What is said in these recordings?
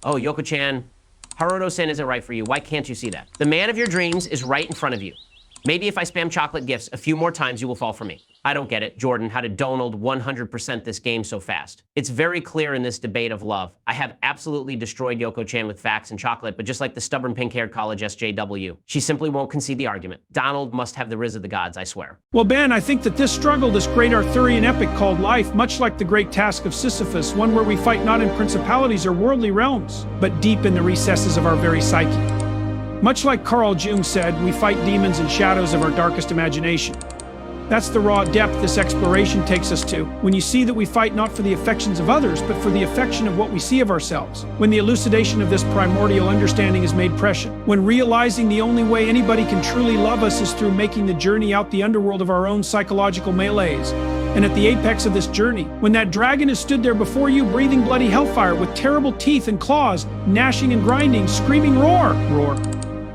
Oh, Yoko-chan, Haruto-san isn't right for you. Why can't you see that? The man of your dreams is right in front of you. Maybe if I spam chocolate gifts a few more times, you will fall for me. I don't get it, Jordan. How did Donald 100% this game so fast? It's very clear in this debate of love. I have absolutely destroyed Yoko-chan with facts and chocolate, but just like the stubborn pink-haired college SJW, she simply won't concede the argument. Donald must have the riz of the gods, I swear. Well, Ben, I think that this struggle, this great Arthurian epic called life, much like the great task of Sisyphus, one where we fight not in principalities or worldly realms, but deep in the recesses of our very psyche. Much like Carl Jung said, we fight demons and shadows of our darkest imagination. That's the raw depth this exploration takes us to, when you see that we fight not for the affections of others, but for the affection of what we see of ourselves, when the elucidation of this primordial understanding is made prescient, when realizing the only way anybody can truly love us is through making the journey out the underworld of our own psychological melees. And at the apex of this journey, when that dragon has stood there before you, breathing bloody hellfire with terrible teeth and claws, gnashing and grinding, screaming roar, roar,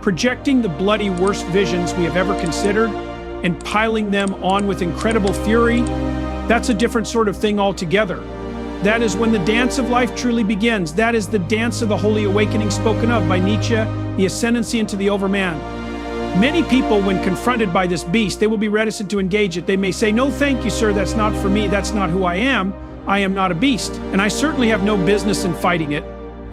projecting the bloody worst visions we have ever considered and piling them on with incredible fury, that's a different sort of thing altogether. That is when the dance of life truly begins. That is the dance of the holy awakening spoken of by Nietzsche, the ascendancy into the overman. Many people, when confronted by this beast, they will be reticent to engage it. They may say, "No, thank you, sir, that's not for me, that's not who I am am not a beast, and I certainly have no business in fighting it.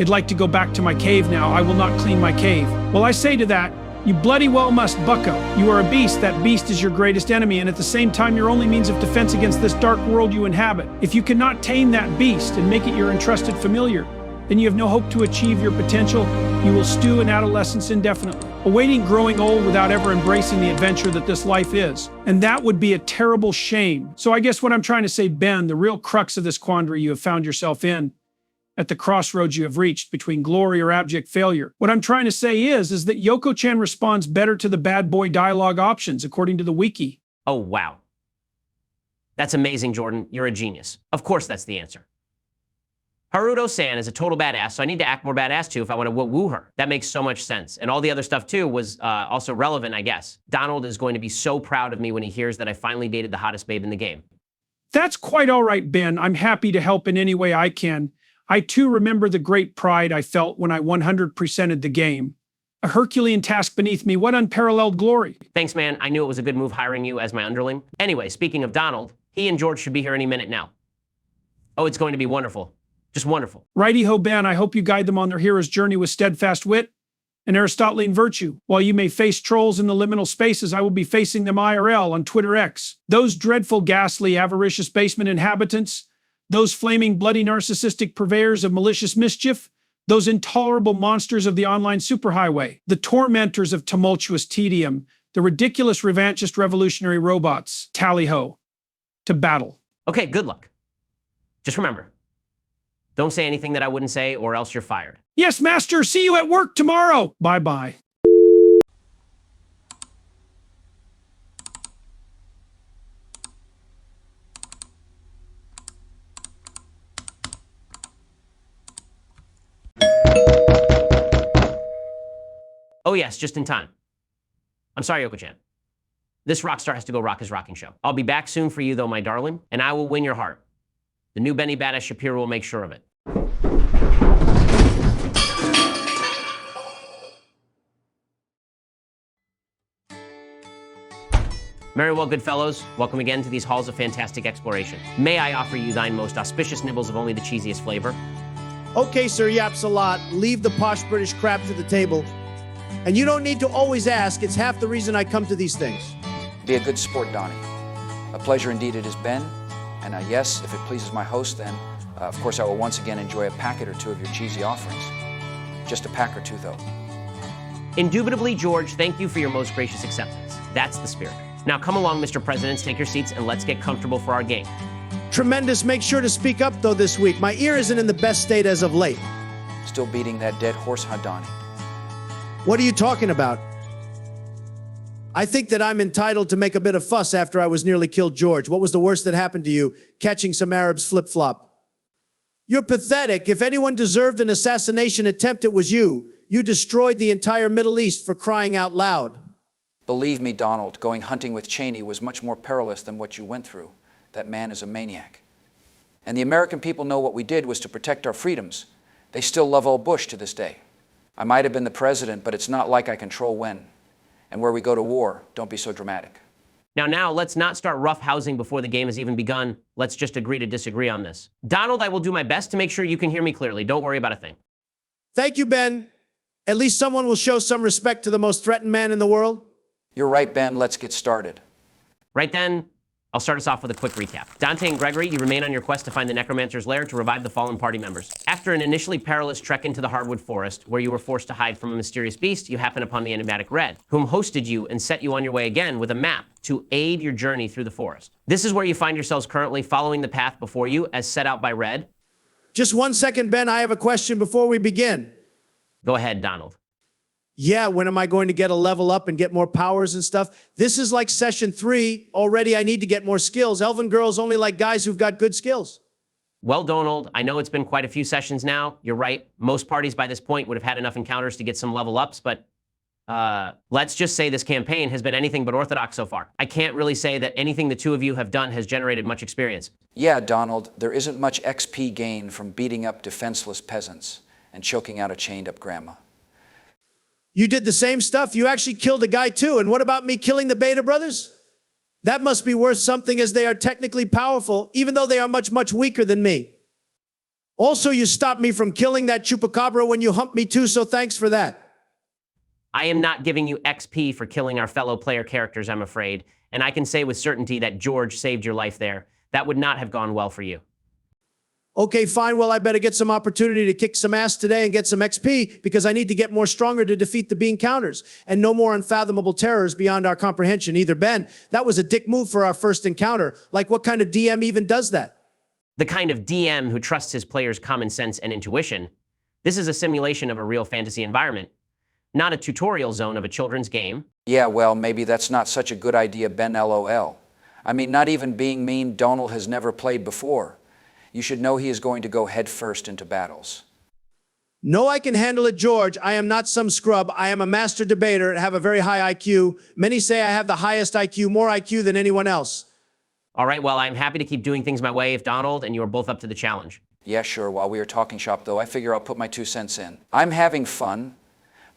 I'd like to go back to my cave now. I will not clean my cave." Well, I say to that, you bloody well must, bucko. You are a beast. That beast is your greatest enemy, and at the same time, your only means of defense against this dark world you inhabit. If you cannot tame that beast and make it your entrusted familiar, then you have no hope to achieve your potential. You will stew in adolescence indefinitely, awaiting growing old without ever embracing the adventure that this life is. And that would be a terrible shame. So I guess what I'm trying to say, Ben, the real crux of this quandary you have found yourself in, at the crossroads you have reached between glory or abject failure. What I'm trying to say is that Yoko-chan responds better to the bad boy dialogue options, according to the wiki. Oh, wow. That's amazing, Jordan. You're a genius. Of course that's the answer. Haruto-san is a total badass, so I need to act more badass too if I want to woo her. That makes so much sense. And all the other stuff too was also relevant, I guess. Donald is going to be so proud of me when he hears that I finally dated the hottest babe in the game. That's quite all right, Ben. I'm happy to help in any way I can. I too remember the great pride I felt when I 100%ed the game. A Herculean task beneath me, what unparalleled glory. Thanks, man. I knew it was a good move hiring you as my underling. Anyway, speaking of Donald, he and George should be here any minute now. Oh, it's going to be wonderful. Just wonderful. Righty-ho, Ben. I hope you guide them on their hero's journey with steadfast wit and Aristotelian virtue. While you may face trolls in the liminal spaces, I will be facing them IRL on Twitter X. Those dreadful, ghastly, avaricious basement inhabitants, those flaming, bloody, narcissistic purveyors of malicious mischief, those intolerable monsters of the online superhighway, the tormentors of tumultuous tedium, the ridiculous revanchist revolutionary robots, tally-ho, to battle. Okay, good luck. Just remember, don't say anything that I wouldn't say or else you're fired. Yes, master, see you at work tomorrow. Bye-bye. Oh yes, just in time. I'm sorry, Yoko-chan. This rock star has to go rock his rocking show. I'll be back soon for you though, my darling, and I will win your heart. The new Benny Badass Shapiro will make sure of it. Very well, good fellows. Welcome again to these halls of fantastic exploration. May I offer you thine most auspicious nibbles of only the cheesiest flavor? Okay, Sir Yaps a lot. Leave the posh British crap to the table. And you don't need to always ask. It's half the reason I come to these things. Be a good sport, Donnie. A pleasure indeed it has been. And yes, if it pleases my host, then of course I will once again enjoy a packet or two of your cheesy offerings. Just a pack or two, though. Indubitably, George, thank you for your most gracious acceptance. That's the spirit. Now come along, Mr. Presidents, take your seats, and let's get comfortable for our game. Tremendous. Make sure to speak up, though, this week. My ear isn't in the best state as of late. Still beating that dead horse, huh, Donnie? What are you talking about? I think that I'm entitled to make a bit of fuss after I was nearly killed George. What was the worst that happened to you? Catching some Arabs flip-flop. You're pathetic. If anyone deserved an assassination attempt, it was you. You destroyed the entire Middle East, for crying out loud. Believe me, Donald, going hunting with Cheney was much more perilous than what you went through. That man is a maniac. And the American people know what we did was to protect our freedoms. They still love old Bush to this day. I might have been the president, but it's not like I control when. And where we go to war, don't be so dramatic. Now, let's not start roughhousing before the game has even begun. Let's just agree to disagree on this. Donald, I will do my best to make sure you can hear me clearly. Don't worry about a thing. Thank you, Ben. At least someone will show some respect to the most threatened man in the world. You're right, Ben. Let's get started. Right then, I'll start us off with a quick recap. Dante and Gregory, you remain on your quest to find the Necromancer's lair to revive the fallen party members. After an initially perilous trek into the hardwood forest, where you were forced to hide from a mysterious beast, you happen upon the enigmatic Red, whom hosted you and set you on your way again with a map to aid your journey through the forest. This is where you find yourselves currently, following the path before you as set out by Red. Just 1 second, Ben. I have a question before we begin. Go ahead, Donald. Yeah, when am I going to get a level up and get more powers and stuff? This is like session 3. Already I need to get more skills. Elven girls only like guys who've got good skills. Well, Donald, I know it's been quite a few sessions now. You're right. Most parties by this point would have had enough encounters to get some level ups, but let's just say this campaign has been anything but orthodox so far. I can't really say that anything the two of you have done has generated much experience. Yeah, Donald, there isn't much XP gain from beating up defenseless peasants and choking out a chained-up grandma. You did the same stuff. You actually killed a guy too. And what about me killing the Beta brothers? That must be worth something, as they are technically powerful, even though they are much, much weaker than me. Also, you stopped me from killing that chupacabra when you humped me too, so thanks for that. I am not giving you XP for killing our fellow player characters, I'm afraid. And I can say with certainty that George saved your life there. That would not have gone well for you. Okay, fine. Well, I better get some opportunity to kick some ass today and get some XP, because I need to get more stronger to defeat the bean counters and no more unfathomable terrors beyond our comprehension either. Ben, that was a dick move for our first encounter. Like, what kind of DM even does that? The kind of DM who trusts his players' common sense and intuition. This is a simulation of a real fantasy environment, not a tutorial zone of a children's game. Yeah, well, maybe that's not such a good idea, Ben, LOL. I mean, not even being mean, Donald has never played before. You should know he is going to go head first into battles. No, I can handle it, George. I am not some scrub. I am a master debater and have a very high IQ. Many say I have the highest IQ, more IQ than anyone else. All right, well, I'm happy to keep doing things my way if Donald and you are both up to the challenge. Yeah, sure. While we are talking shop, though, I figure I'll put my 2 cents in. I'm having fun,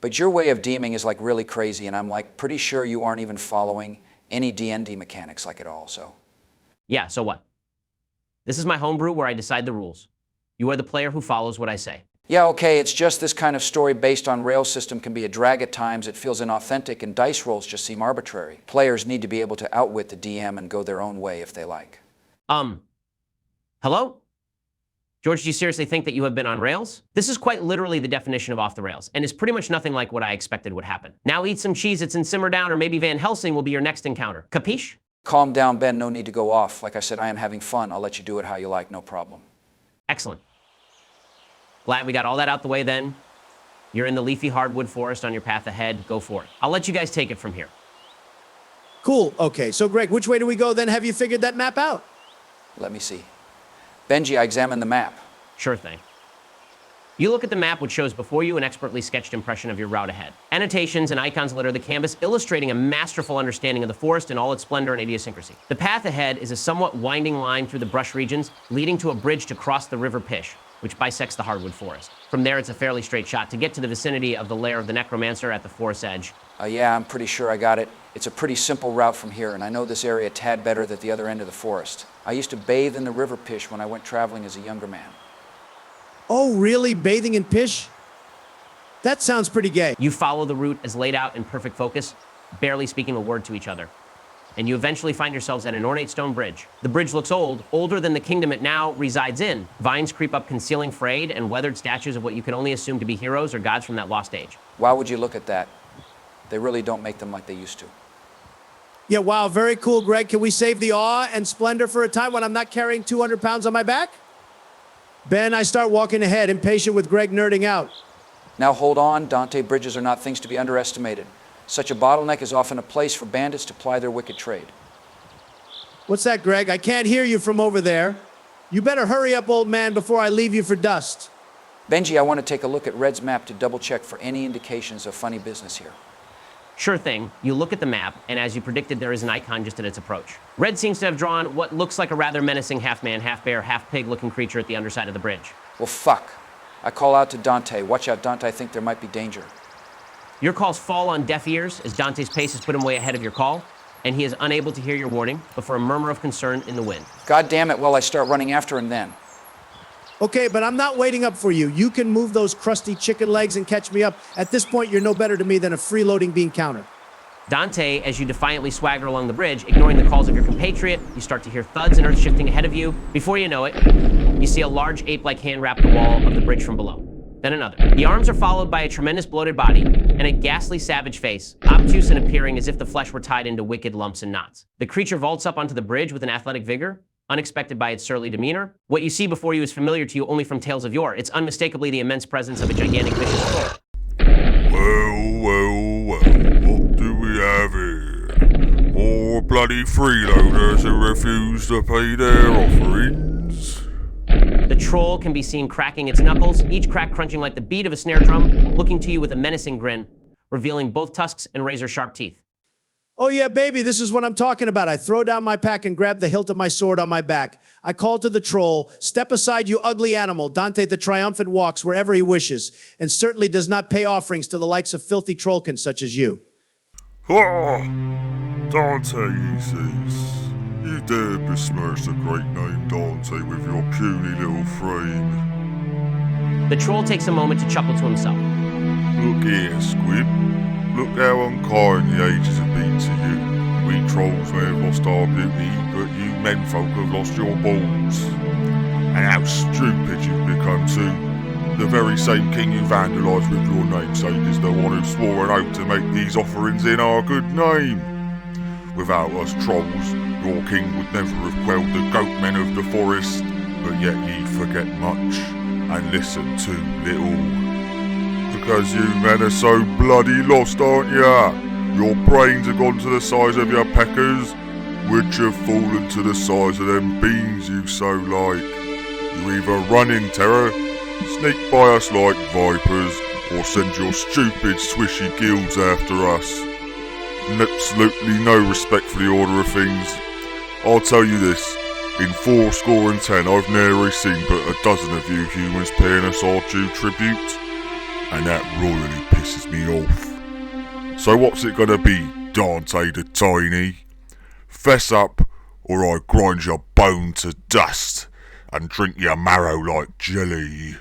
but your way of DMing is like really crazy, and I'm like pretty sure you aren't even following any DND mechanics like at all, so. Yeah, so what? This is my homebrew where I decide the rules. You are the player who follows what I say. Yeah, okay, it's just this kind of story based on rail system can be a drag at times. It feels inauthentic, and dice rolls just seem arbitrary. Players need to be able to outwit the DM and go their own way if they like. Hello? George, do you seriously think that you have been on rails? This is quite literally the definition of off the rails, and is pretty much nothing like what I expected would happen. Now eat some Cheez-Its and simmer down, or maybe Van Helsing will be your next encounter. Capiche? Calm down, Ben. No need to go off. Like I said, I am having fun. I'll let you do it how you like, no problem. Excellent. Glad we got all that out the way then. You're in the leafy hardwood forest on your path ahead. Go for it. I'll let you guys take it from here. Cool. Okay, so Greg, which way do we go then? Have you figured that map out? Let me see. Benji, I examined the map. Sure thing. You look at the map, which shows before you an expertly sketched impression of your route ahead. Annotations and icons litter the canvas, illustrating a masterful understanding of the forest in all its splendor and idiosyncrasy. The path ahead is a somewhat winding line through the brush regions, leading to a bridge to cross the River Pish, which bisects the hardwood forest. From there, it's a fairly straight shot to get to the vicinity of the lair of the Necromancer at the forest's edge. Yeah, I'm pretty sure I got it. It's a pretty simple route from here, and I know this area a tad better than the other end of the forest. I used to bathe in the River Pish when I went traveling as a younger man. Oh, really? Bathing in pish? That sounds pretty gay. You follow the route as laid out in perfect focus, barely speaking a word to each other. And you eventually find yourselves at an ornate stone bridge. The bridge looks old, older than the kingdom it now resides in. Vines creep up, concealing frayed and weathered statues of what you can only assume to be heroes or gods from that lost age. Why would you look at that? They really don't make them like they used to. Yeah, wow, very cool, Greg. Can we save the awe and splendor for a time when I'm not carrying 200 pounds on my back? Ben, I start walking ahead, impatient with Greg nerding out. Now hold on, Dante, bridges are not things to be underestimated. Such a bottleneck is often a place for bandits to ply their wicked trade. What's that, Greg? I can't hear you from over there. You better hurry up, old man, before I leave you for dust. Benji, I want to take a look at Red's map to double check for any indications of funny business here. Sure thing. You look at the map, and as you predicted, there is an icon just at its approach. Red seems to have drawn what looks like a rather menacing half-man, half-bear, half-pig-looking creature at the underside of the bridge. Well, fuck. I call out to Dante. Watch out, Dante, I think there might be danger. Your calls fall on deaf ears as Dante's pace has put him way ahead of your call, and he is unable to hear your warning, but for a murmur of concern in the wind. God damn it, well, I start running after him then. Okay, but I'm not waiting up for you. You can move those crusty chicken legs and catch me up. At this point, you're no better to me than a freeloading bean counter. Dante, as you defiantly swagger along the bridge, ignoring the calls of your compatriot, you start to hear thuds and earth shifting ahead of you. Before you know it, you see a large ape-like hand wrap the wall of the bridge from below. Then another. The arms are followed by a tremendous bloated body and a ghastly savage face, obtuse and appearing as if the flesh were tied into wicked lumps and knots. The creature vaults up onto the bridge with an athletic vigor, unexpected by its surly demeanor. What you see before you is familiar to you only from tales of yore. It's unmistakably the immense presence of a gigantic vicious troll. Well, what do we have here? More bloody freeloaders who refuse to pay their offerings? The troll can be seen cracking its knuckles, each crack crunching like the beat of a snare drum, looking to you with a menacing grin, revealing both tusks and razor-sharp teeth. Oh yeah, baby, this is what I'm talking about. I throw down my pack and grab the hilt of my sword on my back. I call to the troll, "Step aside, you ugly animal." Dante the Triumphant walks wherever he wishes, and certainly does not pay offerings to the likes of filthy trollkins such as you. Ah, Dante, he says. You dare besmirch the great name Dante with your puny little frame. The troll takes a moment to chuckle to himself. Look here, Squib. Look how unkind the ages have been to you. We trolls may have lost our beauty, but you menfolk have lost your balls. And how stupid you've become too. The very same king you vandalised with your namesake is the one who swore an oath to make these offerings in our good name. Without us trolls, your king would never have quelled the goatmen of the forest, but yet ye forget much and listen too little. Because you men are so bloody lost, aren't ya? Your brains have gone to the size of your peckers, which have fallen to the size of them beans you so like. You either run in terror, sneak by us like vipers, or send your stupid swishy guilds after us. Absolutely no respect for the order of things. I'll tell you this, in 410 I've nary seen but a dozen of you humans paying us our due tribute, and that royally pisses me off. So what's it gonna be, Dante the Tiny? Fess up, or I grind your bone to dust, and drink your marrow like jelly.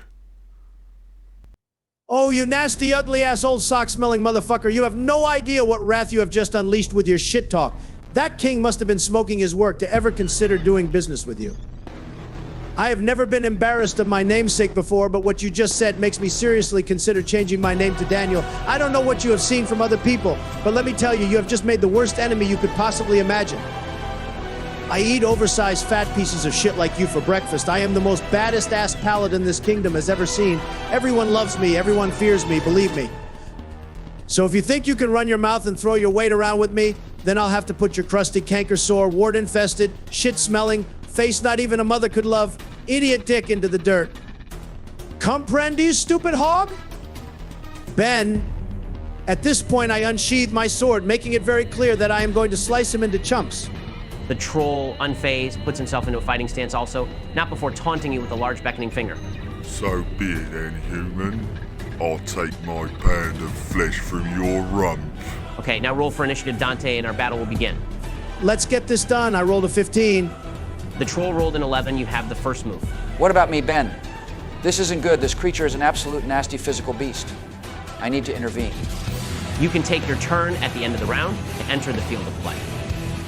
Oh, you nasty, ugly-ass, old sock-smelling motherfucker. You have no idea what wrath you have just unleashed with your shit talk. That king must have been smoking his work to ever consider doing business with you. I have never been embarrassed of my namesake before, but what you just said makes me seriously consider changing my name to Daniel. I don't know what you have seen from other people, but let me tell you, you have just made the worst enemy you could possibly imagine. I eat oversized fat pieces of shit like you for breakfast. I am the most baddest ass paladin this kingdom has ever seen. Everyone loves me, everyone fears me, believe me. So if you think you can run your mouth and throw your weight around with me, then I'll have to put your crusty, canker-sore, wart-infested, shit-smelling, face not even a mother could love, idiot dick into the dirt. Comprende, stupid hog? Ben, at this point I unsheathe my sword, making it very clear that I am going to slice him into chunks. The troll, unfazed, puts himself into a fighting stance also, not before taunting you with a large beckoning finger. So be it then, human. I'll take my pound of flesh from your rump. Okay, now roll for initiative, Dante, and our battle will begin. Let's get this done. I rolled a 15. The troll rolled an 11. You have the first move. What about me, Ben? This isn't good. This creature is an absolute nasty physical beast. I need to intervene. You can take your turn at the end of the round to enter the field of play.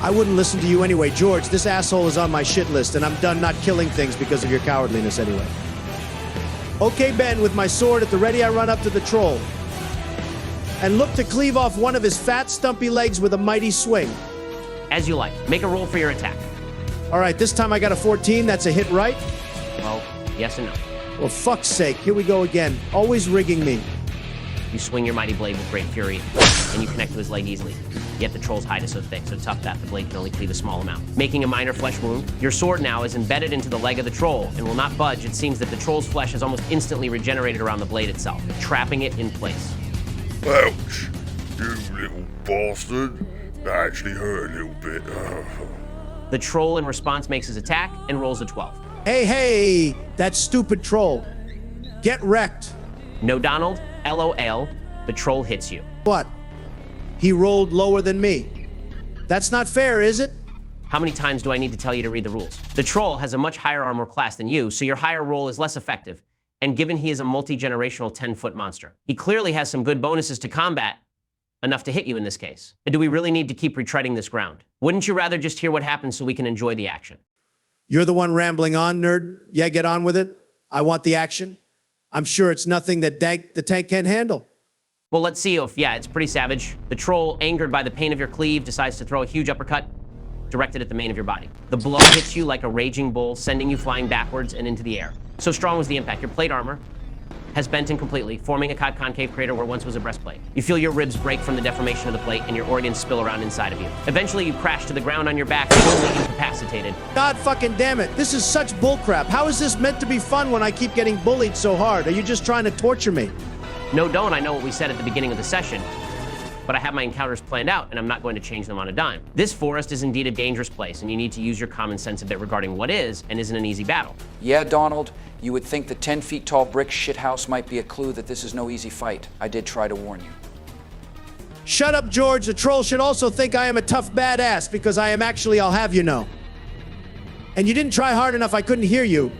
I wouldn't listen to you anyway. George, this asshole is on my shit list, and I'm done not killing things because of your cowardliness anyway. Okay, Ben, with my sword at the ready, I run up to the troll and look to cleave off one of his fat, stumpy legs with a mighty swing. As you like. Make a roll for your attack. All right, this time I got a 14. That's a hit, right? Well, yes and no. Well, fuck's sake. Here we go again. Always rigging me. You swing your mighty blade with great fury, and you connect to his leg easily. Yet the troll's hide is so thick, so tough that the blade can only cleave a small amount, making a minor flesh wound. Your sword now is embedded into the leg of the troll and will not budge. It seems that the troll's flesh has almost instantly regenerated around the blade itself, trapping it in place. Ouch! You little bastard. That actually hurt a little bit. The troll in response makes his attack and rolls a 12. Hey, that stupid troll. Get wrecked. No, Donald. LOL. The troll hits you. What? He rolled lower than me. That's not fair, is it? How many times do I need to tell you to read the rules? The troll has a much higher armor class than you, so your higher roll is less effective. And given he is a multi-generational 10-foot monster, he clearly has some good bonuses to combat, enough to hit you in this case. And do we really need to keep retreading this ground? Wouldn't you rather just hear what happens so we can enjoy the action? You're the one rambling on, nerd. Yeah, get on with it. I want the action. I'm sure it's nothing that the tank can't handle. Well, let's see if, yeah, it's pretty savage. The troll, angered by the pain of your cleave, decides to throw a huge uppercut directed at the main of your body. The blow hits you like a raging bull, sending you flying backwards and into the air. So strong was the impact. Your plate armor has bent in completely, forming a concave crater where once was a breastplate. You feel your ribs break from the deformation of the plate and your organs spill around inside of you. Eventually, you crash to the ground on your back, totally incapacitated. God fucking damn it. This is such bullcrap. How is this meant to be fun when I keep getting bullied so hard? Are you just trying to torture me? No, don't. I know what we said at the beginning of the session, but I have my encounters planned out, and I'm not going to change them on a dime. This forest is indeed a dangerous place, and you need to use your common sense a bit regarding what is and isn't an easy battle. Yeah, Donald, you would think the 10-feet-tall brick shithouse might be a clue that this is no easy fight. I did try to warn you. Shut up, George. The troll should also think I am a tough badass because I am actually, I'll have you know. And you didn't try hard enough, I couldn't hear you.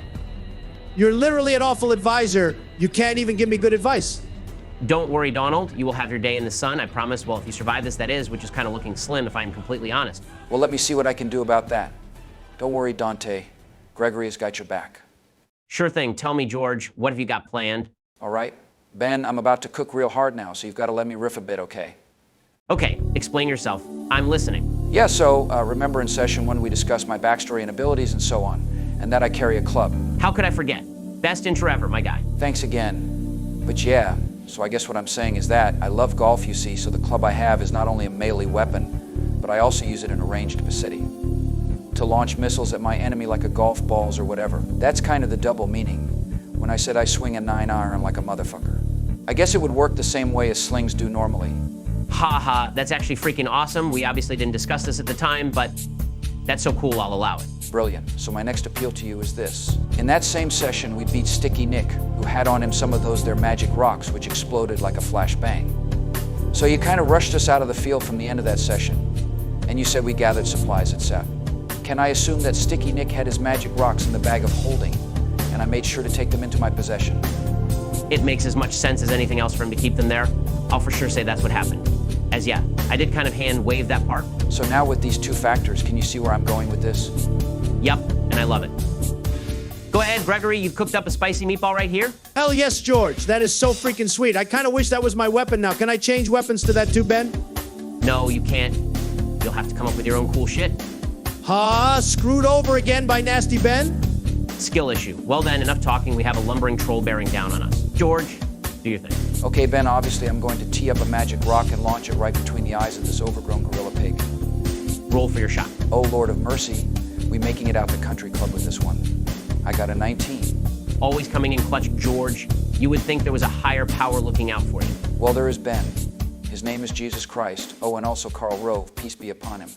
You're literally an awful advisor. You can't even give me good advice. Don't worry, Donald. You will have your day in the sun, I promise. Well, if you survive this, that is, which is kind of looking slim, if I'm completely honest. Well, let me see what I can do about that. Don't worry, Dante. Gregory has got your back. Sure thing. Tell me, George, what have you got planned? All right. Ben, I'm about to cook real hard now, so you've got to let me riff a bit, okay? Okay, explain yourself. I'm listening. Yeah, so remember in session 1 we discussed my backstory and abilities and so on, and that I carry a club. How could I forget? Best intro ever, my guy. Thanks again. But yeah, so I guess what I'm saying is that I love golf, you see, so the club I have is not only a melee weapon, but I also use it in a ranged vicinity to launch missiles at my enemy like a golf balls or whatever. That's kind of the double meaning when I said I swing a 9-iron like a motherfucker. I guess it would work the same way as slings do normally. Ha, that's actually freaking awesome. We obviously didn't discuss this at the time, but that's so cool, I'll allow it. Brilliant. So my next appeal to you is this. In that same session, we beat Sticky Nick, who had on him some of those their magic rocks, which exploded like a flashbang. So you kind of rushed us out of the field from the end of that session, and you said we gathered supplies, etc. Can I assume that Sticky Nick had his magic rocks in the bag of holding, and I made sure to take them into my possession? It makes as much sense as anything else for him to keep them there. I'll for sure say that's what happened. As yeah, I did kind of hand wave that part. So now with these two factors, can you see where I'm going with this? Yep, and I love it. Go ahead, Gregory, you've cooked up a spicy meatball right here? Hell yes, George. That is so freaking sweet. I kind of wish that was my weapon now. Can I change weapons to that too, Ben? No, you can't. You'll have to come up with your own cool shit. Ha, screwed over again by Nasty Ben? Skill issue. Well then, enough talking. We have a lumbering troll bearing down on us. George, do your thing. Okay, Ben, obviously I'm going to tee up a magic rock and launch it right between the eyes of this overgrown gorilla pig. Roll for your shot. Oh, Lord of mercy. We making it out the country club with this one. I got a 19. Always coming in clutch, George. You would think there was a higher power looking out for you. Well, there is Ben. His name is Jesus Christ. Oh, and also Karl Rove. Peace be upon him.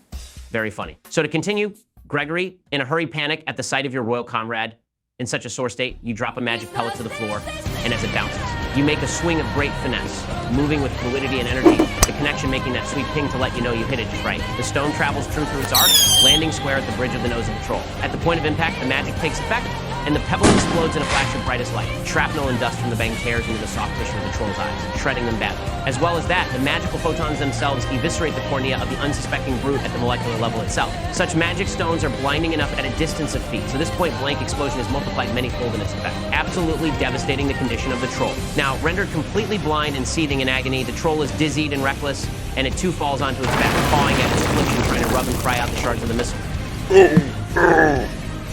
Very funny. So to continue, Gregory, in a hurried panic at the sight of your royal comrade, in such a sore state, you drop a magic pellet to the floor, and as it bounces, you make a swing of great finesse, moving with fluidity and energy, the connection making that sweet ping to let you know you hit it just right. The stone travels true through its arc, landing square at the bridge of the nose of the troll. At the point of impact, the magic takes effect, and the pebble explodes in a flash of brightest light. Shrapnel and dust from the bang tears into the soft tissue of the troll's eyes, shredding them badly. As well as that, the magical photons themselves eviscerate the cornea of the unsuspecting brute at the molecular level itself. Such magic stones are blinding enough at a distance of feet, so this point-blank explosion is multiplied many-fold in its effect, absolutely devastating the condition of the troll. Now, rendered completely blind and seething in agony, the troll is dizzied and reckless, and it too falls onto its back, pawing at its affliction, trying to rub and cry out the shards of the missile.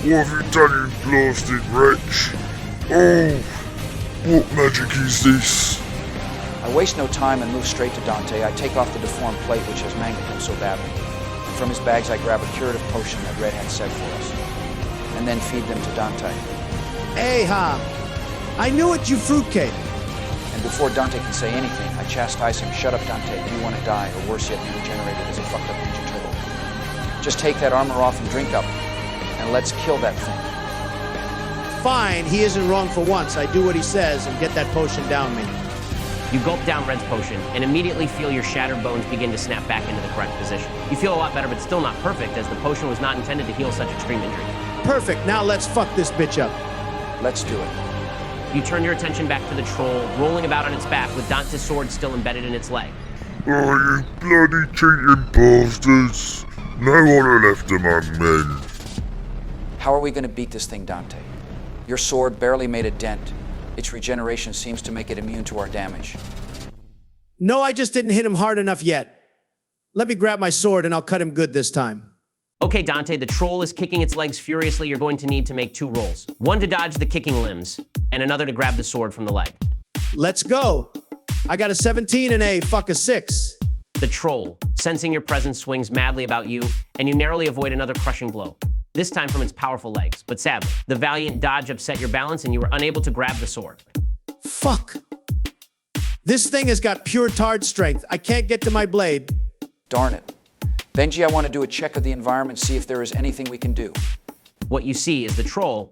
What have you done, you blasted wretch? Oh, what magic is this? I waste no time and move straight to Dante. I take off the deformed plate which has mangled him so badly. And from his bags I grab a curative potion that Red had set for us, and then feed them to Dante. Hey, ha. I knew it, you fruitcake. And before Dante can say anything, I chastise him. Shut up, Dante. You want to die, or worse yet, be regenerated as a fucked up Ninja Turtle. Just take that armor off and drink up, and let's kill that thing. fine. He isn't wrong for once. I do what he says and get that potion down me. You gulp down Red's potion and immediately feel your shattered bones begin to snap back into the correct position. You feel a lot better, but still not perfect, as the potion was not intended to heal such extreme injury. Perfect. Now let's fuck this bitch up. Let's do it. You turn your attention back to the troll, rolling about on its back with Dante's sword still embedded in its leg. Oh, you bloody cheating bastards. No honor left among men. How are we going to beat this thing, Dante? Your sword barely made a dent. Its regeneration seems to make it immune to our damage. No, I just didn't hit him hard enough yet. Let me grab my sword and I'll cut him good this time. Okay, Dante, the troll is kicking its legs furiously. You're going to need to make 2 rolls. One to dodge the kicking limbs, and another to grab the sword from the leg. Let's go. I got a 17 and a 6. The troll, sensing your presence, swings madly about you, and you narrowly avoid another crushing blow. This time from its powerful legs, but sadly, the valiant dodge upset your balance and you were unable to grab the sword. Fuck. This thing has got pure tard strength. I can't get to my blade. Darn it. Benji, I want to do a check of the environment, see if there is anything we can do. What you see is the troll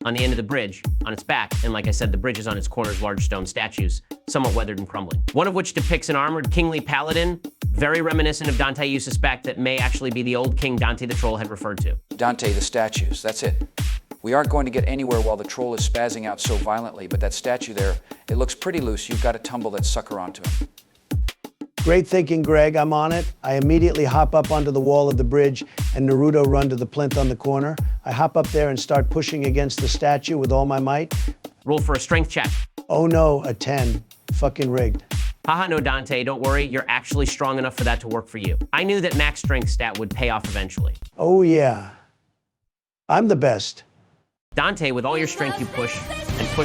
on the end of the bridge, on its back, and like I said, the bridge is on its corners, large stone statues, somewhat weathered and crumbling. One of which depicts an armored kingly paladin, very reminiscent of Dante, you suspect that may actually be the old king Dante the troll had referred to. Dante, the statues, that's it. We aren't going to get anywhere while the troll is spazzing out so violently, but that statue there, it looks pretty loose. You've got to tumble that sucker onto him. Great thinking, Greg. I'm on it. I immediately hop up onto the wall of the bridge and Naruto run to the plinth on the corner. I hop up there and start pushing against the statue with all my might. Roll for a strength check. Oh no, a 10. Fucking rigged. Haha, no, Dante, don't worry. You're actually strong enough for that to work for you. I knew that max strength stat would pay off eventually. Oh yeah. I'm the best. Dante, with all your strength, you push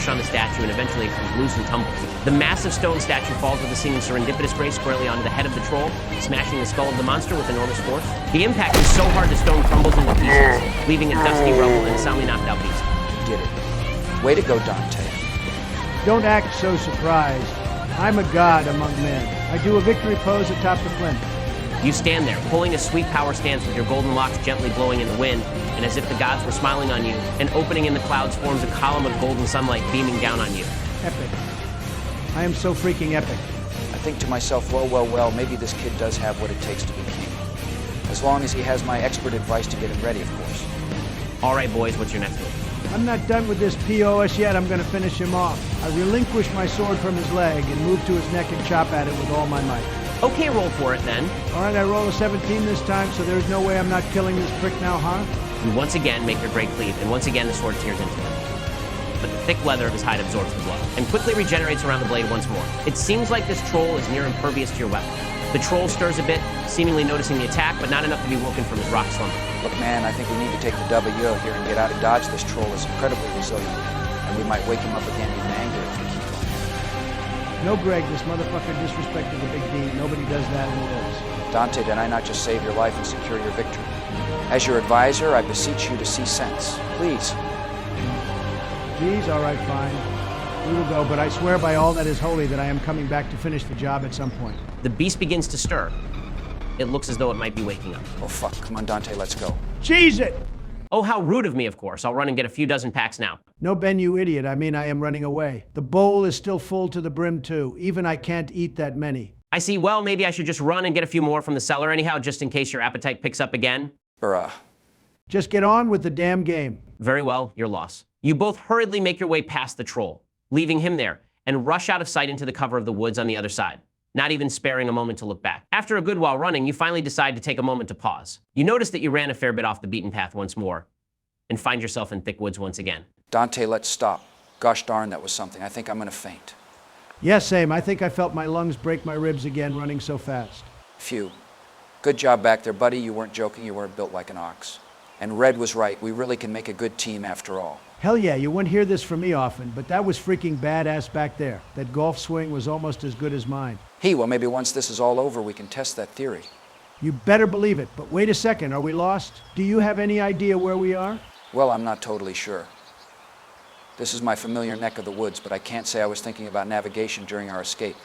on the statue, and eventually it comes loose and tumbles. The massive stone statue falls with a seeming serendipitous grace squarely onto the head of the troll, smashing the skull of the monster with enormous force. The impact is so hard the stone crumbles into pieces, leaving a dusty rubble and a soundly knocked out beast. You did it. Way to go, Dante. Don't act so surprised. I'm a god among men. I do a victory pose atop the plinth. You stand there, pulling a sweet power stance with your golden locks gently blowing in the wind, and as if the gods were smiling on you, an opening in the clouds forms a column of golden sunlight beaming down on you. Epic. I am so freaking epic. I think to myself, well, maybe this kid does have what it takes to be king. As long as he has my expert advice to get him ready, of course. All right, boys, what's your next move? I'm not done with this POS yet. I'm going to finish him off. I relinquish my sword from his leg and move to his neck and chop at it with all my might. Okay, roll for it then. All right, I roll a 17 this time, so there's no way I'm not killing this prick now, huh? You once again make your great cleave, and once again the sword tears into him. But the thick leather of his hide absorbs the blow, and quickly regenerates around the blade once more. It seems like this troll is near impervious to your weapon. The troll stirs a bit, seemingly noticing the attack, but not enough to be woken from his rock slumber. Look, man, I think we need to take the W here and get out of Dodge. This troll is incredibly resilient, and we might wake him up again even angry if we keep going. No, Greg, this motherfucker disrespected the big D. Nobody does that and lives. Dante, did I not just save your life and secure your victory? As your advisor, I beseech you to see sense. Please. Geez, all right, fine. We will go, but I swear by all that is holy that I am coming back to finish the job at some point. The beast begins to stir. It looks as though it might be waking up. Oh, fuck. Come on, Dante, let's go. Cheese it! Oh, how rude of me, of course. I'll run and get a few dozen packs now. No, Ben, you idiot. I mean, I am running away. The bowl is still full to the brim, too. Even I can't eat that many. I see. Well, maybe I should just run and get a few more from the cellar anyhow, just in case your appetite picks up again. Bruh. Just get on with the damn game. Very well, your loss. You both hurriedly make your way past the troll, leaving him there, and rush out of sight into the cover of the woods on the other side, not even sparing a moment to look back. After a good while running, you finally decide to take a moment to pause. You notice that you ran a fair bit off the beaten path once more, and find yourself in thick woods once again. Dante, let's stop. Gosh darn, that was something. I think I'm gonna faint. Yeah, same. I think I felt my lungs break my ribs again running so fast. Phew. Good job back there, buddy. You weren't joking. You weren't built like an ox. And Red was right. We really can make a good team after all. Hell yeah, you won't hear this from me often, but that was freaking badass back there. That golf swing was almost as good as mine. Well, maybe once this is all over, we can test that theory. You better believe it. But wait a second, are we lost? Do you have any idea where we are? Well, I'm not totally sure. This is my familiar neck of the woods, but I can't say I was thinking about navigation during our escape.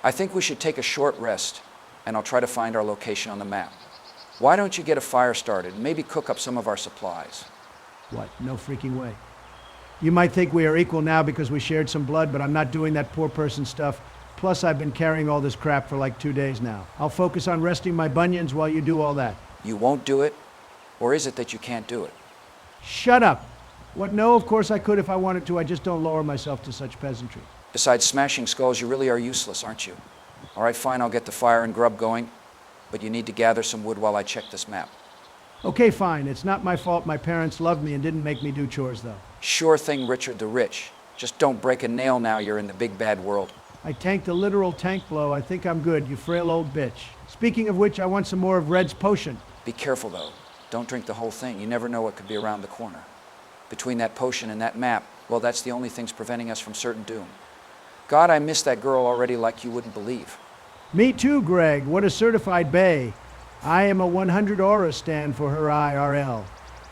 I think we should take a short rest, and I'll try to find our location on the map. Why don't you get a fire started and maybe cook up some of our supplies? What? No freaking way. You might think we are equal now because we shared some blood, but I'm not doing that poor person stuff. Plus, I've been carrying all this crap for like 2 days now. I'll focus on resting my bunions while you do all that. You won't do it? Or is it that you can't do it? Shut up. What? No, of course I could if I wanted to. I just don't lower myself to such peasantry. Besides smashing skulls, you really are useless, aren't you? All right, fine, I'll get the fire and grub going, but you need to gather some wood while I check this map. Okay, fine. It's not my fault my parents loved me and didn't make me do chores, though. Sure thing, Richard the Rich. Just don't break a nail now you're in the big bad world. I tanked a literal tank blow. I think I'm good, you frail old bitch. Speaking of which, I want some more of Red's potion. Be careful, though. Don't drink the whole thing. You never know what could be around the corner. Between that potion and that map, well, that's the only things preventing us from certain doom. God, I miss that girl already like you wouldn't believe. Me too, Greg. What a certified bae. I am a 100 aura stand for her IRL.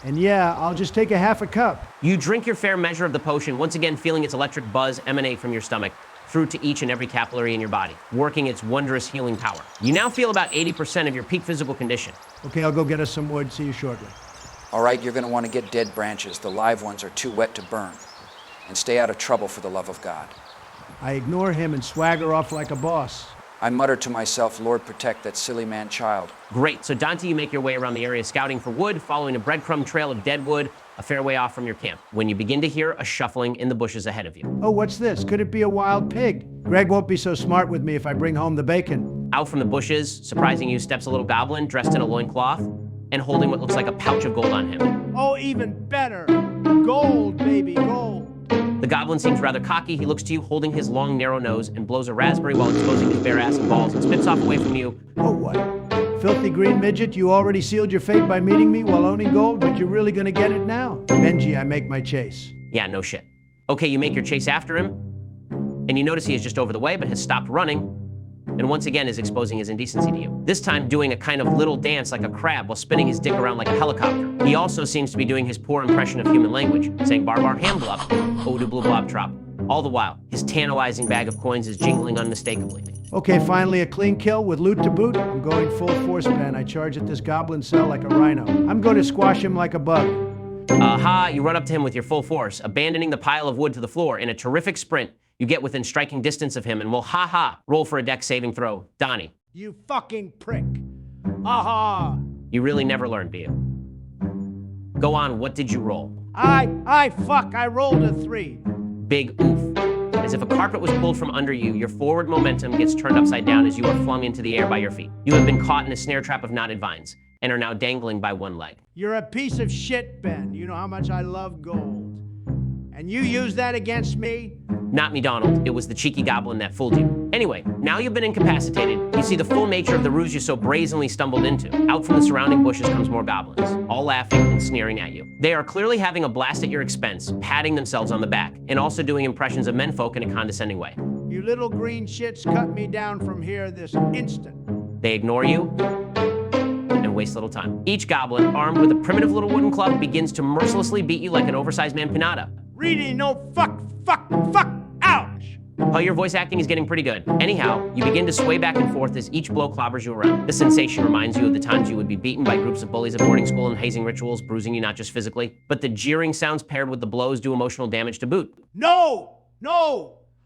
And yeah, I'll just take a half a cup. You drink your fair measure of the potion, once again feeling its electric buzz emanate from your stomach through to each and every capillary in your body, working its wondrous healing power. You now feel about 80% of your peak physical condition. Okay, I'll go get us some wood. See you shortly. All right, you're going to want to get dead branches. The live ones are too wet to burn. And stay out of trouble for the love of God. I ignore him and swagger off like a boss. I mutter to myself, Lord, protect that silly man child. Great, so Dante, you make your way around the area scouting for wood, following a breadcrumb trail of dead wood, a fair way off from your camp, when you begin to hear a shuffling in the bushes ahead of you. Oh, what's this? Could it be a wild pig? Greg won't be so smart with me if I bring home the bacon. Out from the bushes, surprising you, steps a little goblin dressed in a loincloth and holding what looks like a pouch of gold on him. Oh, even better. Gold, baby, gold. The goblin seems rather cocky. He looks to you, holding his long, narrow nose, and blows a raspberry while exposing his bare ass and balls, and spits off away from you. Oh, what? Filthy green midget, you already sealed your fate by meeting me while owning gold, but you're really gonna get it now? Benji, I make my chase. Yeah, no shit. Okay, you make your chase after him, and you notice he is just over the way, but has stopped running, and once again is exposing his indecency to you. This time doing a kind of little dance like a crab while spinning his dick around like a helicopter. He also seems to be doing his poor impression of human language, saying bar bar ham blub, odu blue blob trop. All the while, his tantalizing bag of coins is jingling unmistakably. Okay, finally a clean kill with loot to boot. I'm going full force, Ben. I charge at this goblin cell like a rhino. I'm going to squash him like a bug. Aha, you run up to him with your full force, abandoning the pile of wood to the floor. In a terrific sprint, you get within striking distance of him and will roll for a dex saving throw. Donnie. You fucking prick. Aha! You really never learn, do you? Go on, what did you roll? I rolled a 3. Big oof. As if a carpet was pulled from under you, your forward momentum gets turned upside down as you are flung into the air by your feet. You have been caught in a snare trap of knotted vines and are now dangling by one leg. You're a piece of shit, Ben. You know how much I love gold. And you use that against me? Not me, Donald. It was the cheeky goblin that fooled you. Anyway, now you've been incapacitated, you see the full nature of the ruse you so brazenly stumbled into. Out from the surrounding bushes comes more goblins, all laughing and sneering at you. They are clearly having a blast at your expense, patting themselves on the back, and also doing impressions of menfolk in a condescending way. You little green shits, cut me down from here this instant. They ignore you and waste little time. Each goblin, armed with a primitive little wooden club, begins to mercilessly beat you like an oversized man pinata. Really no fuck, ouch! Oh, your voice acting is getting pretty good. Anyhow, you begin to sway back and forth as each blow clobbers you around. The sensation reminds you of the times you would be beaten by groups of bullies at boarding school and hazing rituals, bruising you not just physically, but the jeering sounds paired with the blows do emotional damage to boot. No!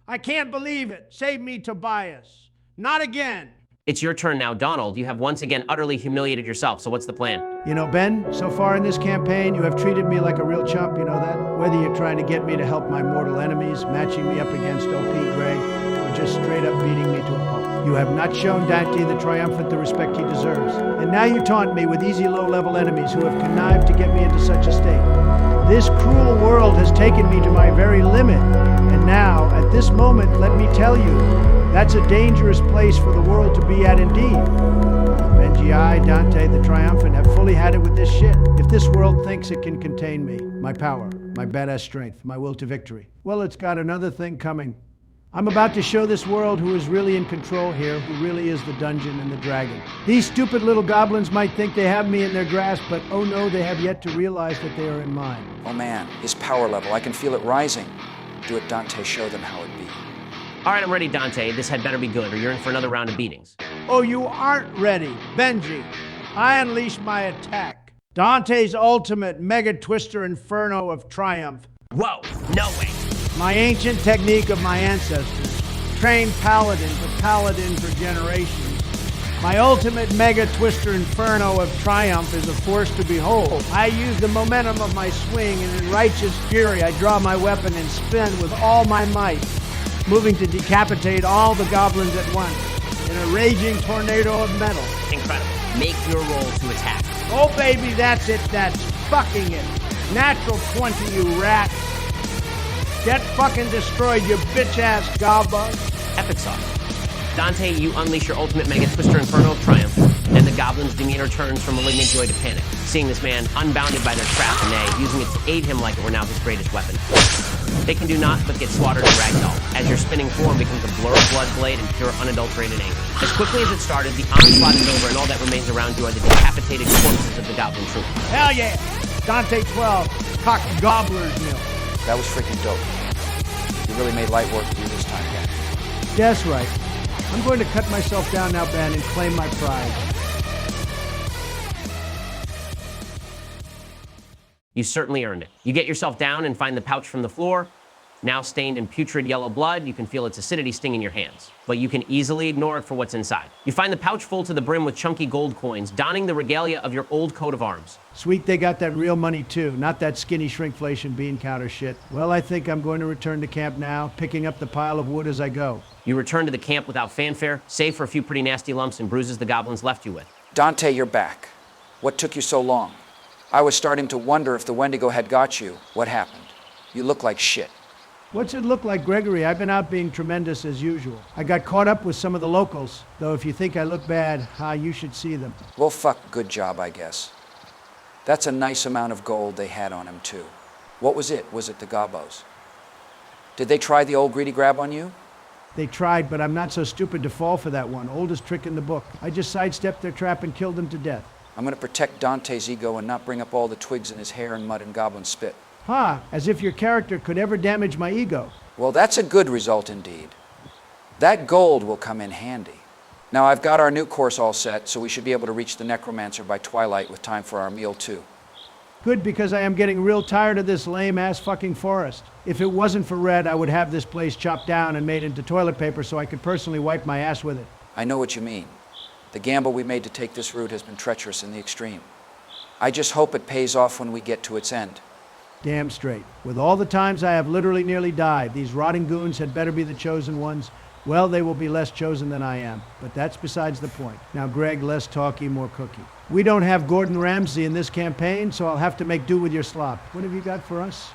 I can't believe it. Save me, Tobias. Not again. It's your turn now, Donald. You have once again utterly humiliated yourself, so what's the plan? You know, Ben, so far in this campaign, you have treated me like a real chump, you know that? Whether you're trying to get me to help my mortal enemies, matching me up against OP Greg, or just straight up beating me to a pulp. You have not shown Dante the Triumphant the respect he deserves. And now you taunt me with easy low-level enemies who have connived to get me into such a state. This cruel world has taken me to my very limit. And now, at this moment, let me tell you, that's a dangerous place for the world to be at indeed. Benji, I, Dante the Triumphant, have fully had it with this shit. If this world thinks it can contain me, my power, my badass strength, my will to victory, well, it's got another thing coming. I'm about to show this world who is really in control here, who really is the dungeon and the dragon. These stupid little goblins might think they have me in their grasp, but oh no, they have yet to realize that they are in mine. Oh man, his power level, I can feel it rising. Do it, Dante, show them how it be. All right, I'm ready, Dante. This had better be good, or you're in for another round of beatings. Oh, you aren't ready. Benji, I unleash my attack. Dante's ultimate Mega Twister Inferno of Triumph. Whoa, no way. My ancient technique of my ancestors, trained paladin to paladin for generations. My ultimate mega twister inferno of triumph is a force to behold. I use the momentum of my swing, and in righteous fury I draw my weapon and spin with all my might, moving to decapitate all the goblins at once in a raging tornado of metal. Incredible. Make your roll to attack. Oh baby, that's it, that's fucking it. Natural 20, you rat. Get fucking destroyed, you bitch-ass gobbug. Epic sauce. Dante, you unleash your ultimate Mega Twister Inferno of Triumph, and the goblin's demeanor turns from malignant joy to panic, seeing this man unbounded by their trap and nay, using it to aid him like it were now his greatest weapon. They can do naught but get slaughtered and ragdoll, as your spinning form becomes a blur of blood blade and pure unadulterated anger. As quickly as it started, the onslaught is over, and all that remains around you are the decapitated corpses of the goblin troop. Hell yeah! Dante 12, cock gobbler's milk. That was freaking dope. You really made light work of you this time, Ben. That's right. I'm going to cut myself down now, Ben, and claim my pride. You certainly earned it. You get yourself down and find the pouch from the floor. Now stained in putrid yellow blood, you can feel its acidity sting in your hands, but you can easily ignore it for what's inside. You find the pouch full to the brim with chunky gold coins, donning the regalia of your old coat of arms. Sweet, they got that real money too, not that skinny shrinkflation bean counter shit. Well, I think I'm going to return to camp now, picking up the pile of wood as I go. You return to the camp without fanfare, save for a few pretty nasty lumps and bruises the goblins left you with. Dante, you're back. What took you so long? I was starting to wonder if the Wendigo had got you. What happened? You look like shit. What's it look like, Gregory? I've been out being tremendous as usual. I got caught up with some of the locals, though if you think I look bad, you should see them. Well, fuck, good job, I guess. That's a nice amount of gold they had on him, too. What was it? Was it the Gobos? Did they try the old greedy grab on you? They tried, but I'm not so stupid to fall for that one. Oldest trick in the book. I just sidestepped their trap and killed them to death. I'm going to protect Dante's ego and not bring up all the twigs in his hair and mud and goblin spit. As if your character could ever damage my ego. Well, that's a good result indeed. That gold will come in handy. Now, I've got our new course all set, so we should be able to reach the Necromancer by twilight with time for our meal, too. Good, because I am getting real tired of this lame-ass fucking forest. If it wasn't for Red, I would have this place chopped down and made into toilet paper so I could personally wipe my ass with it. I know what you mean. The gamble we made to take this route has been treacherous in the extreme. I just hope it pays off when we get to its end. Damn straight. With all the times I have literally nearly died, these rotting goons had better be the chosen ones. Well, they will be less chosen than I am, but that's besides the point. Now, Greg, less talky, more cookie. We don't have Gordon Ramsay in this campaign, so I'll have to make do with your slop. What have you got for us?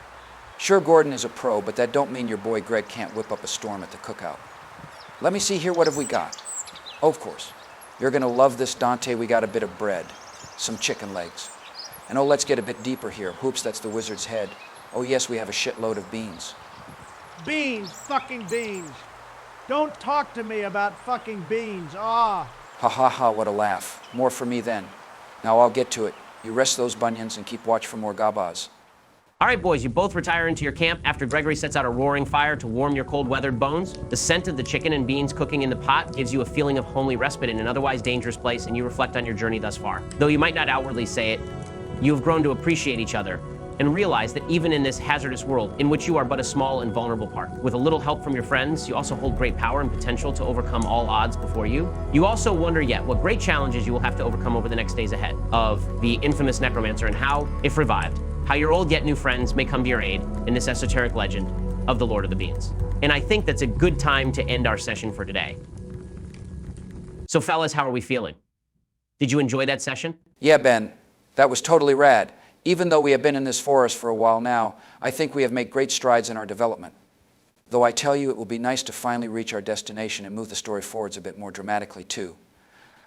Sure, Gordon is a pro, but that don't mean your boy Greg can't whip up a storm at the cookout. Let me see here, what have we got? Oh, of course. You're gonna love this, Dante. We got a bit of bread, some chicken legs. And oh, let's get a bit deeper here. Hoops, that's the wizard's head. Oh yes, we have a shitload of beans. Beans, fucking beans. Don't talk to me about fucking beans. Ah. Ha ha ha, what a laugh. More for me then. Now I'll get to it. You rest those bunions and keep watch for more gabas. All right, boys, you both retire into your camp after Gregory sets out a roaring fire to warm your cold-weathered bones. The scent of the chicken and beans cooking in the pot gives you a feeling of homely respite in an otherwise dangerous place, and you reflect on your journey thus far. Though you might not outwardly say it, you have grown to appreciate each other and realize that even in this hazardous world, in which you are but a small and vulnerable part, with a little help from your friends, you also hold great power and potential to overcome all odds before you. You also wonder yet what great challenges you will have to overcome over the next days ahead of the infamous Necromancer and how, if revived, how your old yet new friends may come to your aid in this esoteric legend of the Lord of the Beans. And I think that's a good time to end our session for today. So fellas, how are we feeling? Did you enjoy that session? Yeah, Ben, that was totally rad. Even though we have been in this forest for a while now, I think we have made great strides in our development. Though I tell you, it will be nice to finally reach our destination and move the story forwards a bit more dramatically, too.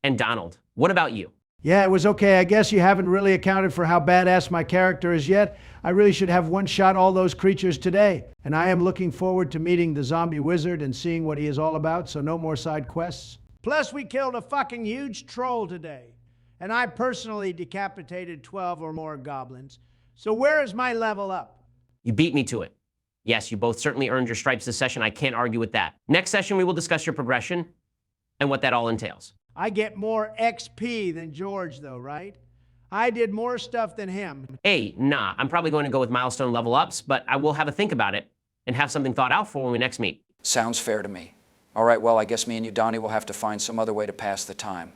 And Donald, what about you? Yeah, it was okay. I guess you haven't really accounted for how badass my character is yet. I really should have one-shot all those creatures today. And I am looking forward to meeting the zombie wizard and seeing what he is all about, so no more side quests. Plus, we killed a fucking huge troll today. And I personally decapitated 12 or more goblins. So where is my level up? You beat me to it. Yes, you both certainly earned your stripes this session. I can't argue with that. Next session, we will discuss your progression and what that all entails. I get more XP than George, though, right? I did more stuff than him. A, nah. I'm probably going to go with milestone level ups, but I will have a think about it and have something thought out for when we next meet. Sounds fair to me. All right, well, I guess me and you, Donnie, will have to find some other way to pass the time.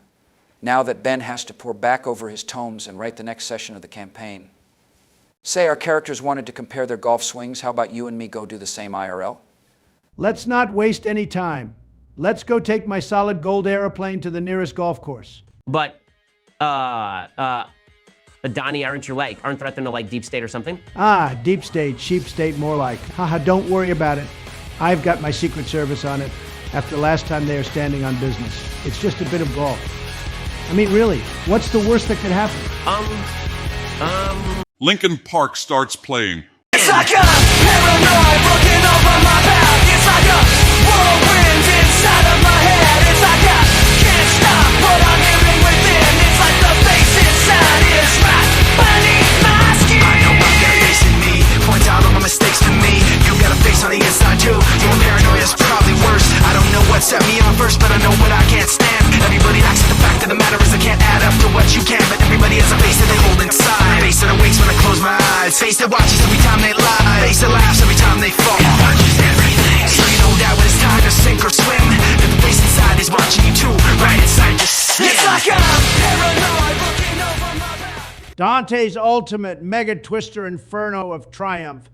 Now that Ben has to pour back over his tomes and write the next session of the campaign. Say our characters wanted to compare their golf swings. How about you and me go do the same IRL? Let's not waste any time. Let's go take my solid gold aeroplane to the nearest golf course. But, Donnie, aren't there like deep state or something? Ah, deep state, sheep state more like. Haha, don't worry about it. I've got my Secret Service on it. After last time they are standing on business. It's just a bit of golf. I mean, really, what's the worst that could happen? Lincoln Park starts playing. It's like a paranoid looking over my back. It's like a whirlwind inside of my head. It's like I can't stop what I'm hearing within. It's like the face inside is right beneath my skin. I know I've got a face in me. Point out all my mistakes to me. You got a face on the inside too. Your paranoia is probably worse. I don't know what set me on first, but I know what I can't stand. Everybody acts like the fact of the matter is I can't add up to what you can. But everybody has a face that they hold inside. Face that awakes when I close my eyes. Face that watches every time they lie. Face that laughs every time they fall. Watches everything. So you know that when it's time to sink or swim, that the face inside is watching you too. Right inside your skin. It's like I'm paranoid looking over my back. Dante's ultimate mega twister inferno of triumph.